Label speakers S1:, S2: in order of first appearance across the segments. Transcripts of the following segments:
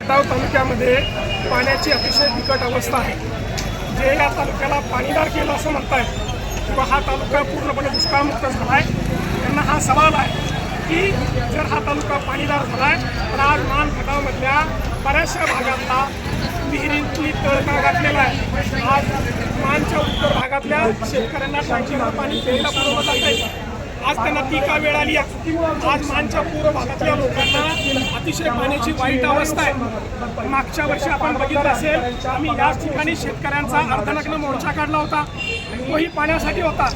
S1: खटाव तालुक्यामध्ये पाण्याची अतिशय बिकट अवस्था आहे। जे या तालुक्याला पाणीदार केलं असं म्हणतायत किंवा हा तालुका पूर्णपणे दुष्काळमुक्त झाला आहे, त्यांना हा सवाल आहे की जर हा तालुका पाणीदार झाला आहे तर आज मान खटावमधल्या बऱ्याचशा भागातला विहिरींची तळका घातलेला आहे। आज मानच्या उत्तर भागातल्या शेतकऱ्यांना टाकीला पाणी प्यायला पुरवलं जात आहे। आज त्यांना ती का वेळ आली आहे? आज मानच्या पूर्व भागातल्या लोकांना अतिशय पाण्याची वाईट अवस्था आहे। मागच्या वर्षी आपण बघितलं असेल, आम्ही याच ठिकाणी शेतकऱ्यांचा अर्धनग्न मोर्चा काढला होता, तोही पाण्यासाठी होता।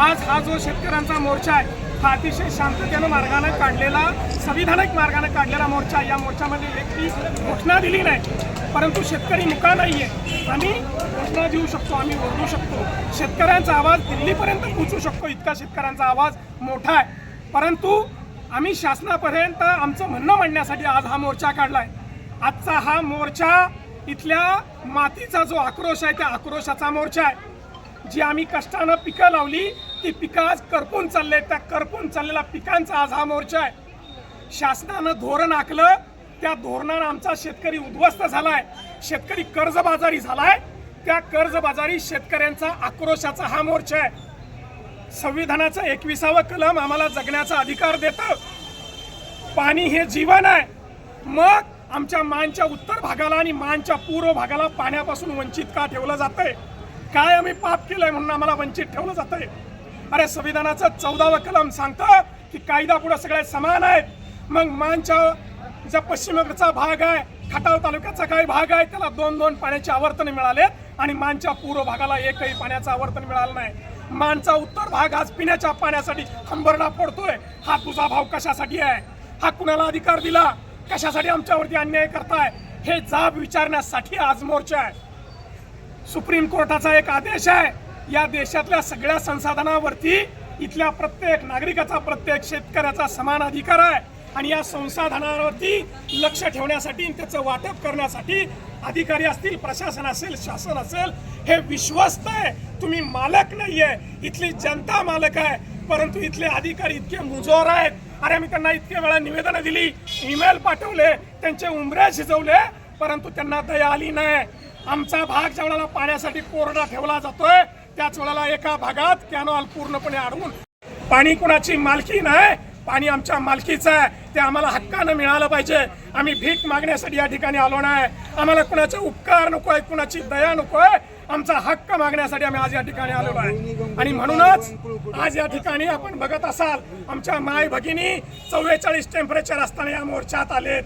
S1: आज हा जो शेतकऱ्यांचा मोर्चा आहे हा अतिशय शांततेनं मार्गाने काढलेला, संविधानिक मार्गाने काढलेला मोर्चा। या मोर्चामध्ये व्यक्ती घोषणा दिली नाही, परंतु शेतकरी मुका नाही आहे। आम्ही घोषणा देऊ शकतो, आम्ही ओरडू शकतो, शेतकऱ्यांचा आवाज दिल्लीपर्यंत पोहोचू शकतो, इतका शेतकऱ्यांचा आवाज मोठा आहे। परंतु आम्ही शासनापर्यंत आमचं म्हणणं मांडण्यासाठी आज हा मोर्चा काढलाय। आजचा हा मोर्चा इथल्या मातीचा जो आक्रोश आहे त्या आक्रोशाचा मोर्चा आहे। जी आम्ही कष्टानं पिकं लावली ती पिकं आज करपून चालले, त्या करपून चाललेल्या पिकांचा आज हा मोर्चा आहे। शासनानं धोरण आखलं, त्या धोरणानं आमचा शेतकरी उद्ध्वस्त झालाय, शेतकरी कर्जबाजारी झालाय। त्या कर्जबाजारी शेतकऱ्यांचा आक्रोशाचा हा मोर्चा आहे। संविधानाचं 21वं कलम आम्हाला जगण्याचा अधिकार देतं, पाणी हे जीवन आहे। मग आमच्या मानच्या उत्तर भागाला आणि मानच्या पूर्व भागाला पाण्यापासून वंचित का ठेवलं जातंय? काय आम्ही पाप केलंय म्हणून आम्हाला वंचित ठेवलं जातंय? अरे संविधानाचं 14वं कलम सांगतं की कायदा पुढे सगळे समान आहेत। मग मानच्या जो पश्चिमेकडचा भाग आहे, खटाव तालुक्याचा काही भाग आहे, त्याला 2-2 पाण्याचे आवर्तन मिळालेत आणि मानच्या पूर्व भागाला एकही पाण्याचं आवर्तन मिळालं नाही। मानचा उत्तर भाग आज पिण्याच्या पाण्यासाठी हंबरडा फोडतोय। हा तुझा भाव कशासाठी आहे? हा कुणाला अधिकार दिला? कशासाठी आमच्यावरती अन्याय करताय? हे जाब विचारण्यासाठी आज मोर्चा आहे। सुप्रीम कोर्टाचा एक आदेश आहे, या देशातल्या सगळ्या संसाधनावरती इथल्या प्रत्येक नागरिकाचा, प्रत्येक शेतकऱ्याचा समान अधिकार आहे आणि या संसाधनावरती लक्ष ठेवण्यासाठी, त्याचं वाटप करण्यासाठी अधिकारी असतील, प्रशासन असेल, शासन असेल, हे विश्वस्त आहे। तुम्ही मालक नाहीये, इथली जनता मालक आहे, परंतु इथले अधिकारी इतके मुजोर आहेत। अरे मी त्यांना इतके वेळा निवेदनं दिली, ईमेल पाठवले, त्यांचे उंबरे शिजवले, परंतु त्यांना दया आली नाही। आमचा भाग ज्या वेळेला पाण्यासाठी कोरडा ठेवला जातोय त्याच वेळेला एका भागात कॅनॉल पूर्णपणे अडवून, पाणी कुणाची मालकी नाही, पाणी आमच्या मालकीचं आहे, ते आम्हाला हक्कानं मिळालं पाहिजे। आम्ही भीक मागण्यासाठी या ठिकाणी आलो नाही, आम्हाला कुणाचे उपकार नको आहे, कुणाची दया नको आहे, आमचा हक्क मागण्यासाठी आम्ही आज या ठिकाणी आलेलो आहे। आणि म्हणूनच आज या ठिकाणी आपण बघत असाल, आमच्या माय भगिनी 44 टेम्परेचर असताना या मोर्चात आलेत।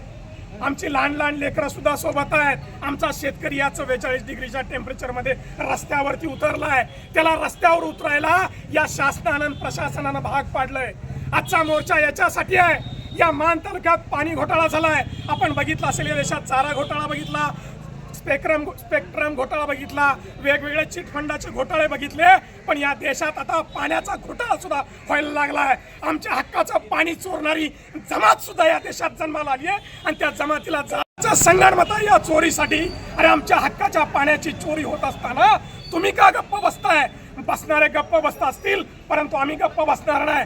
S1: आमची लहान लहान लेकरं सुद्धा सोबत आहेत। आमचा शेतकरी या 44 डिग्रीच्या टेम्परेचरमध्ये रस्त्यावरती उतरलाय, त्याला रस्त्यावर उतरायला या शासनानं, प्रशासनानं भाग पाडलंय। आजचा मोर्चा याच्यासाठी आहे। या मान तालुक्यात पाणी घोटाळा झालाय, आपण बघितला असेल, या देशात चारा घोटाळा बघितला, स्पेक्ट्रम घोटाळा बघितला, वेगवेगळे चिटफंडाचे घोटाळे बघितले, पण या देशात आता पाण्याचा घोटाळा सुद्धा व्हायला लागलाय। आमच्या हक्काचं पाणी चोरणारी जमात सुद्धा या देशात जन्माला आली आहे आणि त्या जमातीला संगणमत आहे या चोरीसाठी। अरे आमच्या हक्काच्या पाण्याची चोरी होत असताना तुम्ही का गप्प बसताय? बसणारे गप्प बसता असतील, परंतु आम्ही गप्प बसणार नाही।